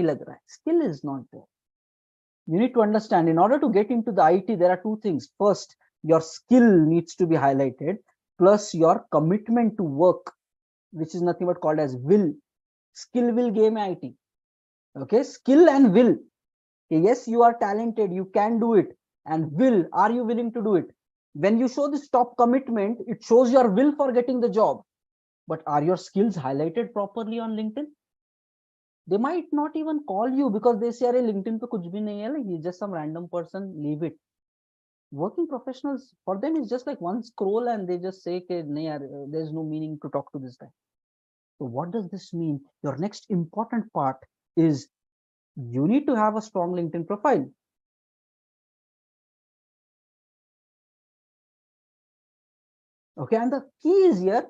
lag raha hai. Skill is not there. You need to understand, in order to get into the IT, there are two things. First, your skill needs to be highlighted, plus your commitment to work, which is nothing but called as will. Skill will game IT. Okay, skill and will. Yes, you are talented, you can do it. And will, are you willing to do it? When you show this top commitment, it shows your will for getting the job. But are your skills highlighted properly on LinkedIn? They might not even call you because they say, "Arey, LinkedIn pe kuch bhi nahi hai, like he's just some random person, leave it." Working professionals, for them, is just like one scroll and they just say, "Ke, nahi yaar, there's no meaning to talk to this guy." So what does this mean? Your next important part is you need to have a strong LinkedIn profile. Okay, and the key is here,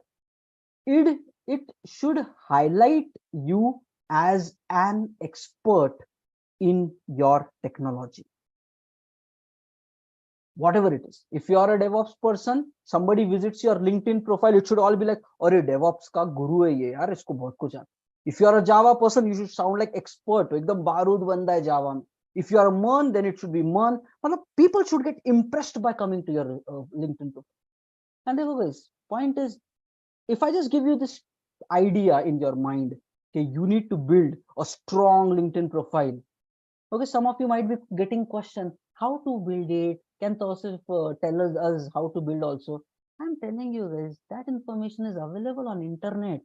it should highlight you as an expert in your technology. Whatever it is. If you are a DevOps person, somebody visits your LinkedIn profile, it should all be like, "Arey, DevOps ka guru hai ye, yaar, isko bahut kuch aata." If you are a Java person, you should sound like expert. Ekdam barud banda hai Java mein. If you are a MERN, then it should be MERN. People should get impressed by coming to your LinkedIn profile. And guys, point is, if I just give you this idea in your mind, okay, you need to build a strong LinkedIn profile. Okay, some of you might be getting question, how to build it? Can Tausief tell us how to build also? I'm telling you guys, that information is available on internet.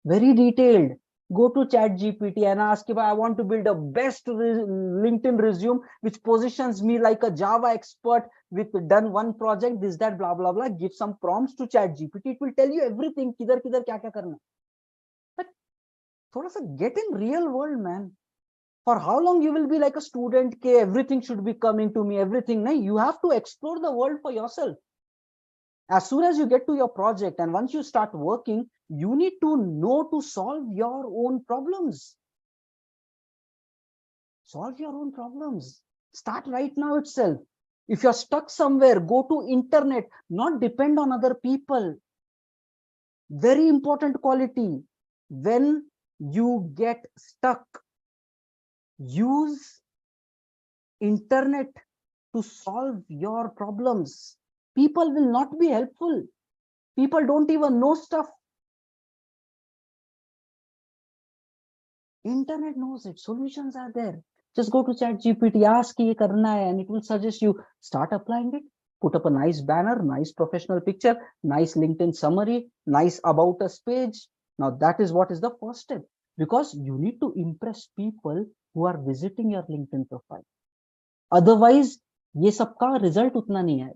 Very detailed. Go to ChatGPT and ask if I want to build a best LinkedIn resume which positions me like a Java expert with done one project, this, that, blah, blah, blah. Give some prompts to ChatGPT. It will tell you everything. Kidhar kidhar kya kya karna. But thoda sa get in real world, man. For how long you will be like a student, everything should be coming to me, everything. No, you have to explore the world for yourself. As soon as you get to your project and once you start working, you need to know to solve your own problems. Solve your own problems. Start right now itself. If you're stuck somewhere, go to internet, not depend on other people. Very important quality. When you get stuck, use internet to solve your problems. People will not be helpful. People don't even know stuff. Internet knows it. Solutions are there. Just go to ChatGPT, ask ye karna hai, and it will suggest you. Start applying it. Put up a nice banner, nice professional picture, nice LinkedIn summary, nice about us page. Now that is what is the first step, because you need to impress people who are visiting your LinkedIn profile. Otherwise, ये सबका result उतना नहीं है.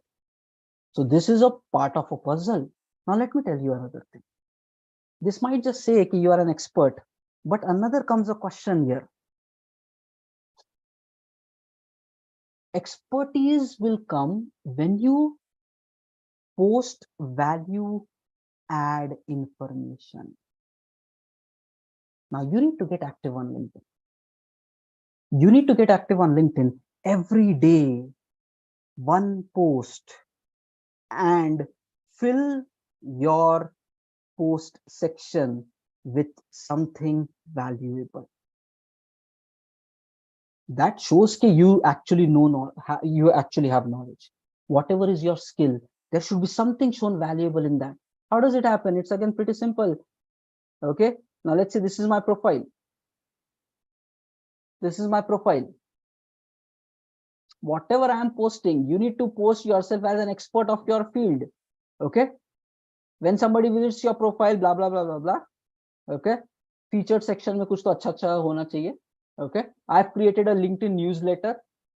So this is a part of a puzzle. Now let me tell you another thing. This might just say that you are an expert, but another comes a question here. Expertise will come when you post value add information. Now you need to get active on LinkedIn. You need to get active on LinkedIn every day, one post, and fill your post section with something valuable. That shows that you actually know, you actually have knowledge. Whatever is your skill, there should be something shown valuable in that. How does it happen? It's again pretty simple. Okay, now let's say this is my profile. This is my profile. Whatever I am posting, you need to post yourself as an expert of your field. Okay, when somebody visits your profile, blah blah blah blah blah. Okay, featured section में कुछ तो अच्छा अच्छा होना चाहिए. Okay, I've created a LinkedIn newsletter.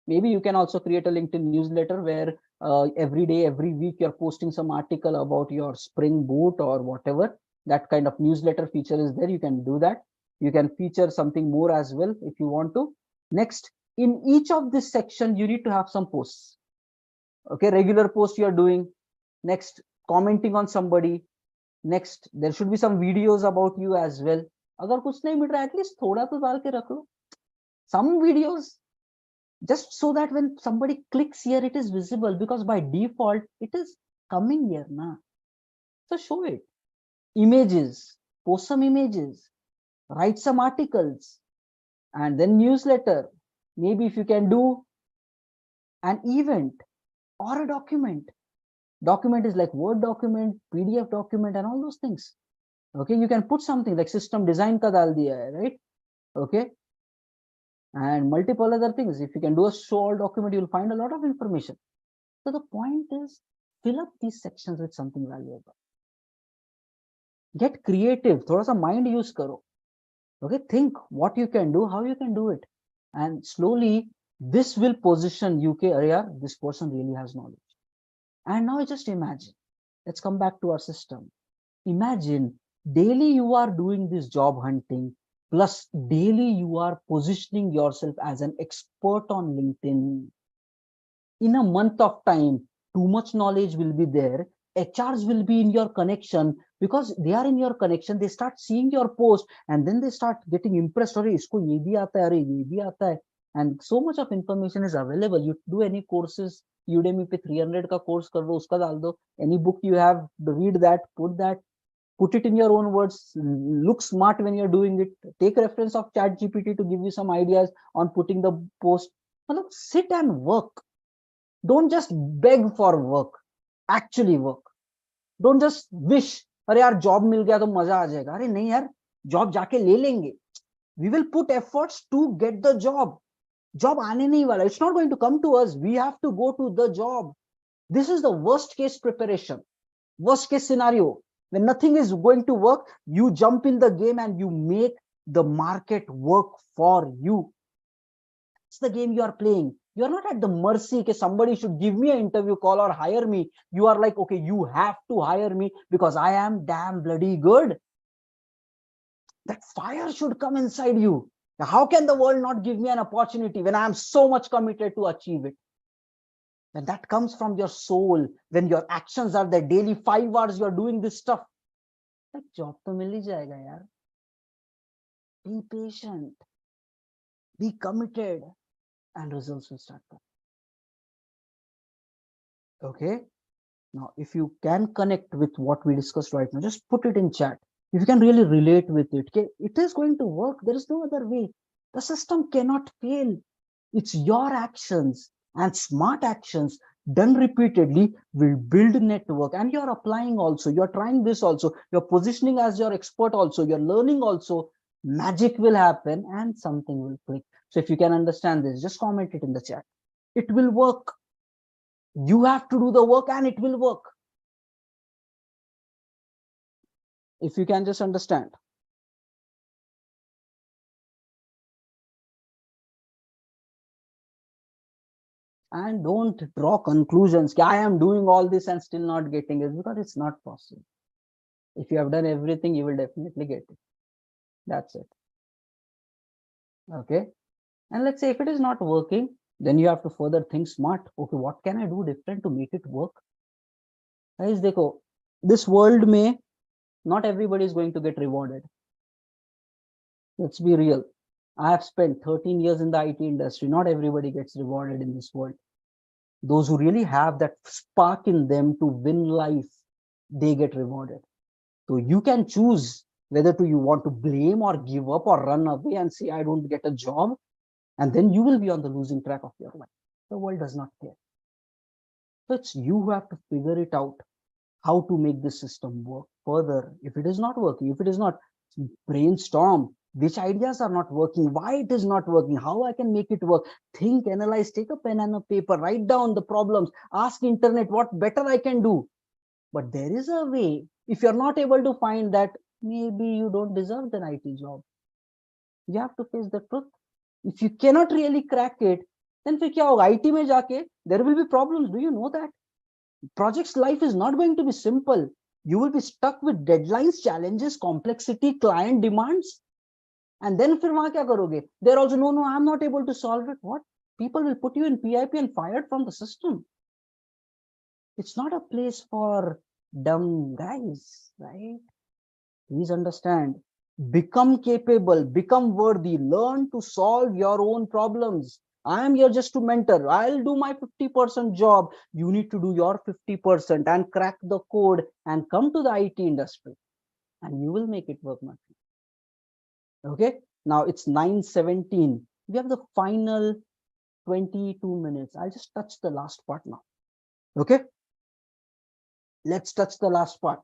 Maybe you can also create a LinkedIn newsletter where every day, every week, you're posting some article about your Spring Boot or whatever. That kind of newsletter feature is there. You can do that. You can feature something more as well if you want to. Next, in each of this section, you need to have some posts. Okay, regular post you are doing. Next, commenting on somebody. Next, there should be some videos about you as well. अगर कुछ नहीं मिल रहा है, at least थोड़ा तो डाल के रख लो. Some videos, just so that when somebody clicks here, it is visible, because by default it is coming here now. So show it. Images, post some images, write some articles. and then newsletter. Maybe if you can do an event or a document. Document is like Word document, PDF document, and all those things. Okay, you can put something like system design ka dal diya hai, right? Okay, and multiple other things. If you can do a short document, you'll find a lot of information. So the point is, fill up these sections with something valuable. Get creative. Thoda sa mind use karo. Okay, think what you can do, how you can do it, and slowly this will position you. This person really has knowledge. And now just imagine. Let's come back to our system. Imagine daily you are doing this job hunting, plus daily you are positioning yourself as an expert on LinkedIn. In a month of time, too much knowledge will be there. HRs will be in your connection, because they are in your connection. They start seeing your post and then they start getting impressed. Sorry, isko ye bhi aata hai, ye bhi aata hai. And so much of information is available. You do any courses, Udemy pe 300 ka course kar do, uska dal do. Any book you have, read that, put it in your own words. Look smart when you're doing it. Take reference of ChatGPT to give you some ideas on putting the post. Sit and work. Don't just beg for work. Actually work. Don't just wish, अरे यार job मिल गया तो मजा आ जाएगा. अरे नहीं यार, job जाके ले लेंगे. We will put efforts to get the job. Job आने नहीं वाला. It's not going to come to us. We have to go to the job. This is the worst case preparation. Worst case scenario. When nothing is going to work, you jump in the game and you make the market work for you. It's the game you are playing. You are not at the mercy that somebody should give me an interview call or hire me. You are like, okay, you have to hire me because I am damn bloody good. That fire should come inside you. Now, how can the world not give me an opportunity when I am so much committed to achieve it? When that comes from your soul, when your actions are the daily 5 hours you are doing this stuff, that job to mil hi jayega yaar. Be patient, be committed, and results will start coming. Okay. Now, if you can connect with what we discussed right now, just put it in chat. If you can really relate with it, okay, it is going to work. There is no other way. The system cannot fail. It's your actions, and smart actions done repeatedly will build network. And you're applying also. You're trying this also. You're positioning as your expert also. You're learning also. Magic will happen and something will click. So if you can understand this, just comment it in the chat. It will work. You have to do the work and it will work. If you can just understand. And don't draw conclusions. I am doing all this and still not getting it, because it's not possible. If you have done everything, you will definitely get it. That's it. Okay. And let's say if it is not working, then you have to further think smart. Okay, what can I do different to make it work? Guys, dekho, this world may not everybody is going to get rewarded. Let's be real. I have spent 13 years in the IT industry. Not everybody gets rewarded in this world. Those who really have that spark in them to win life, they get rewarded. So you can choose whether you want to blame or give up or run away and say, I don't get a job. And then you will be on the losing track of your life. The world does not care. So it's you who have to figure it out, how to make this system work further. If it is not working, if it is not, brainstorm. Which ideas are not working? Why it is not working? How I can make it work? Think, analyze, take a pen and a paper, write down the problems, ask internet what better I can do. But there is a way. If you're not able to find that, maybe you don't deserve an IT job. You have to face the truth. If you cannot really crack it, then फिर क्या होगा? IT में जाके there will be problems. Do you know that? Project's life is not going to be simple. You will be stuck with deadlines, challenges, complexity, client demands. And then फिर वहां क्या करोगे? They're also, no, I'm not able to solve it. What? People will put you in PIP and fired from the system. It's not a place for dumb guys, right? Please understand. Become capable, become worthy, learn to solve your own problems. I am here just to mentor. I'll do my 50% job. You need to do your 50% and crack the code and come to the IT industry. And you will make it work, my friend. Okay. Now it's 9:17. We have the final 22 minutes. I'll just touch the last part now. Okay, let's touch the last part.